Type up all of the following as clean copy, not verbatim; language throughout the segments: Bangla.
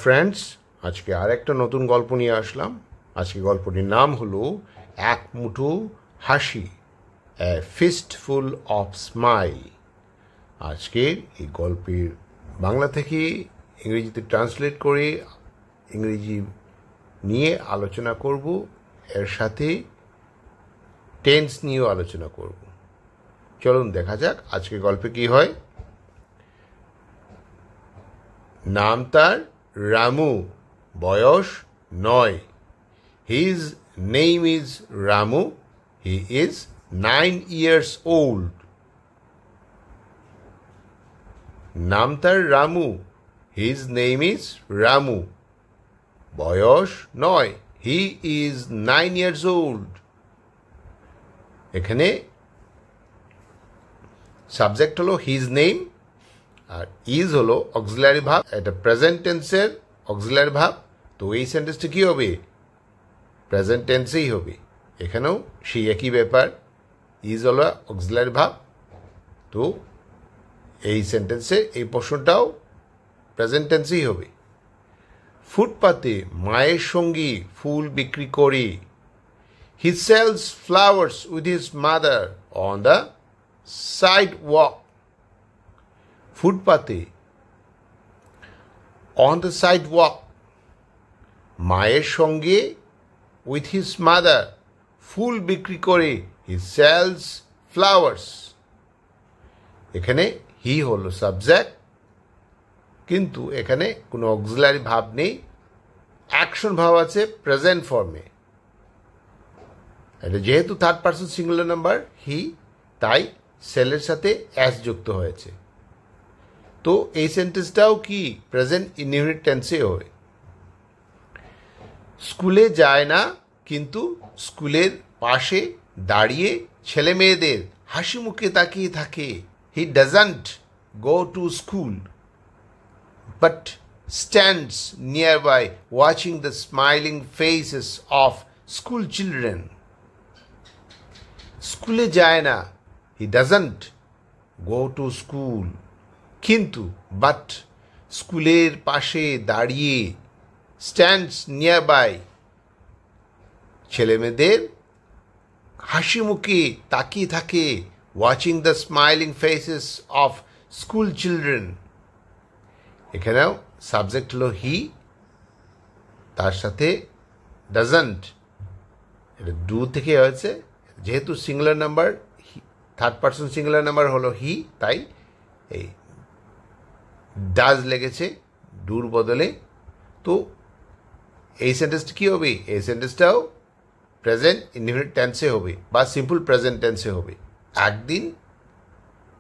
ফ্রেন্ডস, আজকে আরেকটা নতুন গল্প নিয়ে আসলাম। আজকে গল্পটির নাম হলো এক মুঠো হাসি, এ ফিস্টফুল অফ স্মাইল। আজকের এই গল্পের বাংলা থেকে ইংরেজিতে ট্রান্সলেট করে ইংরেজি নিয়ে আলোচনা করব, এর সাথে টেন্স নিয়েও আলোচনা করব। চলুন দেখা যাক আজকে গল্পে কি হয়। নাম তার রামু, বয়স 9। His name is Ramu, he is 9 years old। নাম তার Ramu, his name is Ramu, বয়স 9, হি ইজ 9 years old। এখানে সাবজেক্ট হলো হিজ নেম, আর ইজ হলো অক্সিলারি ভার্ব, এটা প্রেজেন্ট টেন্সের অক্সিলারি ভার্ব। তো এই সেন্টেন্সটা কি হবে? প্রেজেন্ট টেন্সেই হবে। এখানেও সেই একই ব্যাপার, ইজ হলো অক্সিলারি ভার্ব। তো এই সেন্টেন্সে এই প্রশ্নটাও প্রেজেন্ট টেন্সেই হবে। ফুটপাতে মায়ের সঙ্গে ফুল বিক্রি করে। He sells flowers with his mother on the sidewalk। ফুটপাতে, অন দ্য সাইডওয়াক, মায়ের সঙ্গে উইথ হিজ মাদার ফুল বিক্রি করে। He sells flowers. এখানে হি হলো সাবজেক্ট, কিন্তু এখানে কোনো অক্সিলারি ভাব নেই, অ্যাকশন ভাব আছে প্রেজেন্ট ফর্মে। এটা যেহেতু third person singular number he, তাই সেলের সাথে অ্যাস যুক্ত হয়েছে। তো এই সেন্টেন্সটাও কি প্রেজেন্ট ইনডিফিনিট টেন্সে হয়। স্কুলে যায় না, কিন্তু স্কুলের পাশে দাঁড়িয়ে ছেলে মেয়েদের হাসি মুখে তাকিয়ে থাকে। He doesn't go to school but stands near by watching the smiling faces of school children. স্কুলে যায় না, he doesn't go to school, কিন্তু বাট স্কুলের পাশে দাঁড়িয়ে, স্ট্যান্ডস নিয়ার বাই ছেলেমেয়েদের হাসি মুখে তাকিয়ে থাকে। Watching the smiling faces of school children. এখানেও সাবজেক্ট হলো হি, তার সাথে ডাজন্ট, এটা ডু থেকে হয়েছে। যেহেতু singular number, third person singular number হলো হি, তাই এই ডাজ লেগেছে ডুর বদলে। তো এই সেন্টেন্সটা কী হবে? এই সেন্টেন্সটাও প্রেজেন্ট ইনডিফিনিট টেন্সে হবে বা সিম্পল প্রেজেন্ট টেন্সে হবে। একদিন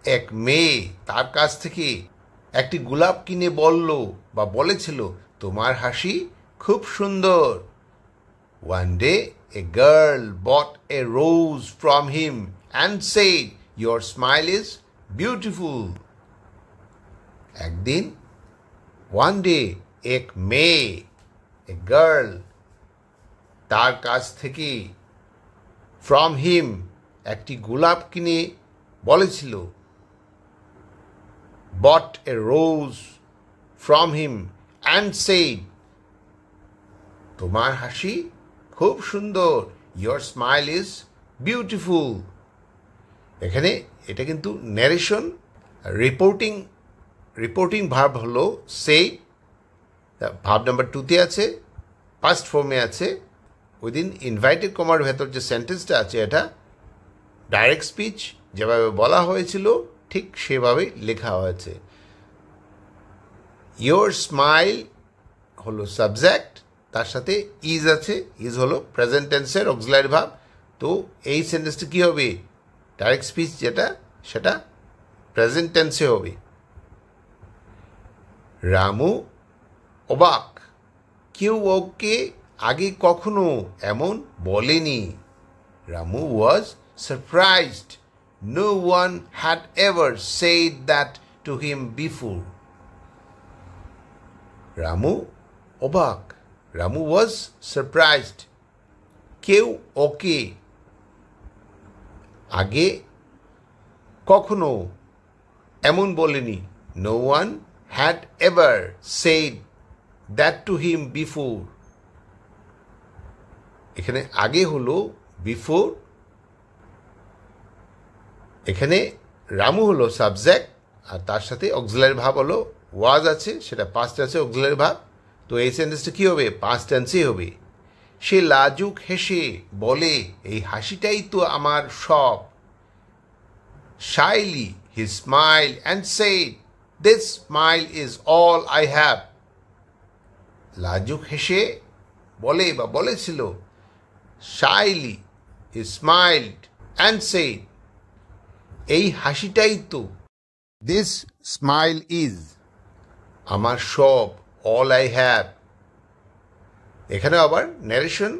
এক মেয়ে তার কাছ থেকে একটি গোলাপ কিনে বলল বা বলেছিল, তোমার হাসি খুব সুন্দর। One day a girl bought a rose from him and said, your smile is beautiful. একদিন, one day, এক মেয়ে, a girl, তার কাছ থেকে, from him, একটি গোলাপ কিনে বলেছিল, bought a rose from him and said, তোমার হাসি খুব সুন্দর, your smile is beautiful। এখানে এটা কিন্তু ন্যারেশন, রিপোর্টিং ভার্ব হলো সে, ভার্ব নাম্বার 2তে আছে, পাস্ট ফর্মে আছে। উইদিন ইনভাইটেড কমার ভেতর যে সেন্টেন্সটা আছে, এটা ডাইরেক্ট স্পিচ, যেভাবে বলা হয়েছিল ঠিক সেভাবে লেখা হয়েছে। ইয়োর স্মাইল হলো সাবজেক্ট, তার সাথে ইজ আছে, ইজ হলো প্রেজেন্ট টেন্সের অক্সিলারি ভার্ব। তো এই সেন্টেন্সটা কী হবে? ডাইরেক্ট স্পিচ যেটা, সেটা প্রেজেন্ট টেন্সে হবে। রামু অবাক, কেউ ওকে আগে কখনো এমন বলেনি। Ramu was surprised, no one had ever said that to him before. Ramu অবাক, রামু ওয়াজ সারপ্রাইজড, কেউ ওকে আগে কখনো এমন বলেনি। No one had ever said that to him before. এখানে আগে হলো বিফোর, এখানে রামু হলো সাবজেক্ট আর তার সাথে অক্সিলারি ভার্ব হলো ওয়াজ আছে, সেটা পাস্ট আছে অক্সিলারি ভার্ব। তো এই সেন্টেন্সটা কী হবে? পাস্ট টেন্সেই হবে। সে লাজুক হেসে বলে, এই হাসিটাই তো আমার সব। Shyly he smiled and said, this smile is all I have. লাজুক হেসে বলে বা বলেছিল, shyly he smiled and said, এই হাসিটাই তো, this smile is, আমার সব, all I have। এখানে আবার ন্যারেশন,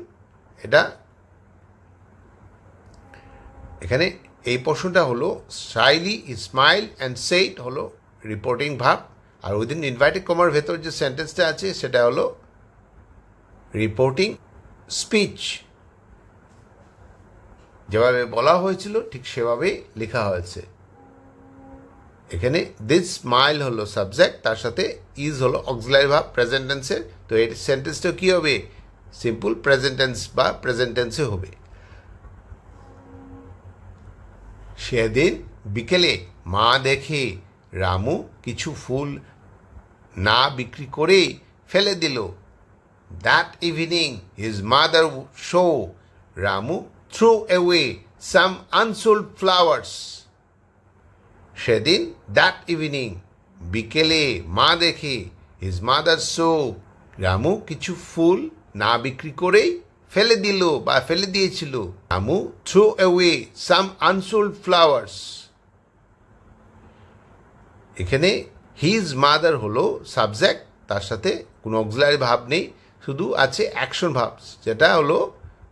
এখানে এই পোর্শনটা হলো শাইলি স্মাইল অ্যান্ড সেইড হলো রিপোর্টিং ভার্ব, আর উইদিন ইনভার্টেড কমার ভেতর যে সেন্টেন্সটা আছে সেটা হলো রিপোর্টিং স্পিচ। যেভাবে বলা হয়েছিল ঠিক সেভাবেই লেখা হয়েছে। এখানে দিস স্মাইল হলো সাবজেক্ট, তার সাথে ইজ হলো অক্সিলারি ভার্ব প্রেজেন্ট টেন্সের। তো এই সেন্টেন্সটা কী হবে? সিম্পল প্রেজেন্ট টেন্স বা প্রেজেন্ট টেন্সে হবে। সেদিন বিকেলে মা দেখে রামু কিছু ফুল না বিক্রি করেই ফেলে দিল। That evening his mother saw Ramu throw away some unsold flowers. সেদিন দ্যাট ইভিনিং বিকেলে মা দেখে হিজ মাদার শো রামু কিছু ফুল না বিক্রি করেই ফেলে দিল বা ফেলে দিয়েছিল। Ramu throw away some unsold flowers. এখানে হিজ মাদার হলো সাবজেক্ট, তার সাথে কোনো অক্সিলারি ভার্ব নেই, শুধু আছে অ্যাকশন ভার্ব, যেটা হলো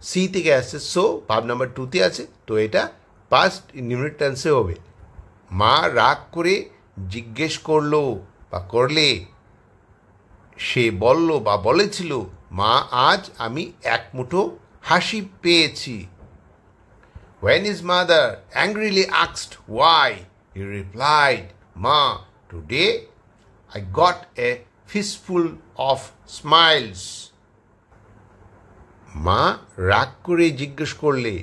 সি থেকে আসছে, সো ভার্ব নাম্বার 2তে আছে। তো এটা পাস্ট ইনডিফিনিট টেন্সে হবে। মা রাগ করে জিজ্ঞেস করলো বা করলে, সে বলল বা বলেছিল, মা আজ আমি এক মুঠো হাসি পেয়েছি। When his mother angrily asked why, he replied, Ma, today I got a fistful of smiles. মা রাগ করে জিজ্ঞেস করলে,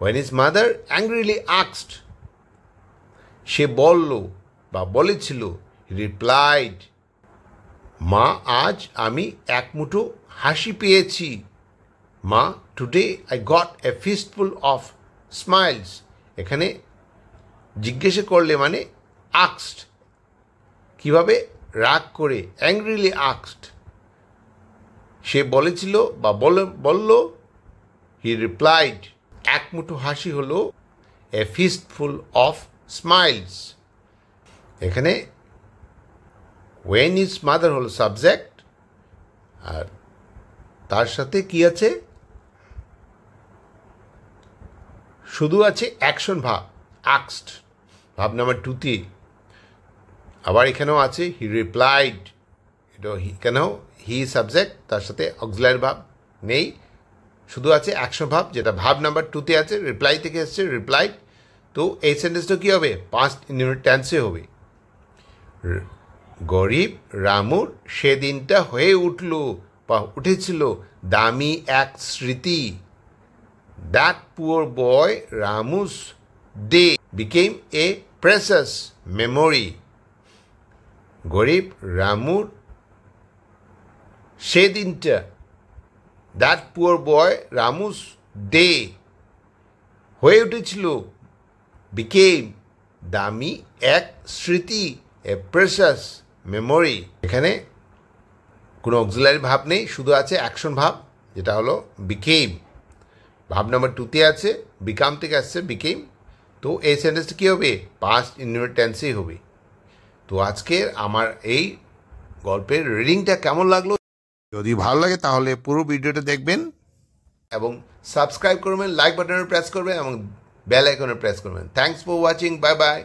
when his mother angrily asked, সে বলল বা বলেছিল, he replied, মা আজ আমি এক মুঠো হাসি পেয়েছি। মা today I got a fistful of smiles. এখানে জিজ্ঞেস করলে মানে আক্সড, কিভাবে? রাগ করে, অ্যাংরিলি আক্সড। সে বলেছিল বা বলল, হি রিপ্লাইড, এক মুঠো হাসি হলো এ ফিস্টফুল অফ স্মাইলস। এখানে ওয়েন ইজ মাদার হলো সাবজেক্ট, আর তার সাথে কি আছে? শুধু আছে অ্যাকশন ভার্ব আক্সড, ভার্ব নাম্বার 2তে। আবার এখানেও আছে হি রিপ্লাইড, এটা এখানেও হি সাবজেক্ট, তার সাথে অক্সিলারি ভার্ব নেই, শুধু আছে অ্যাকশন ভার্ব, যেটা ভার্ব নাম্বার 2তে আছে, রিপ্লাই থেকে এসছে রিপ্লাইড। তো এই সেন্টেন্সটা কী হবে? পাস্ট ইনডিফিনিট টেন্সে হবে। গরিব রামুর সেদিনটা হয়ে উঠল বা উঠেছিল দামি এক স্মৃতি। That poor boy Ramu's day became a precious memory. গরিব রামুর সেদিনটা, that poor boy Ramu's day হয়ে উঠেছিল, বিকেম দামি এক স্মৃতি, এ প্রেসাস মেমোরি। এখানে কোনো অক্সিলারি ভাব নেই, শুধু আছে অ্যাকশন ভাব, যেটা হলো বিকেম, ভাব নাম্বার 2তে আছে, বিকাম থেকে আসছে বিকেম। তো এই সেন্টেন্সটা কী হবে? পাস্ট ইনডিফিনিট টেন্সেই হবে। তো আজকের আমার এই গল্পের রিডিংটা কেমন লাগলো? যদি ভালো লাগে তাহলে পুরো ভিডিওটা দেখবেন এবং সাবস্ক্রাইব করবেন, লাইক বাটনে প্রেস করবেন এবং বেল আইকনে প্রেস করবেন। Thanks for watching, bye bye.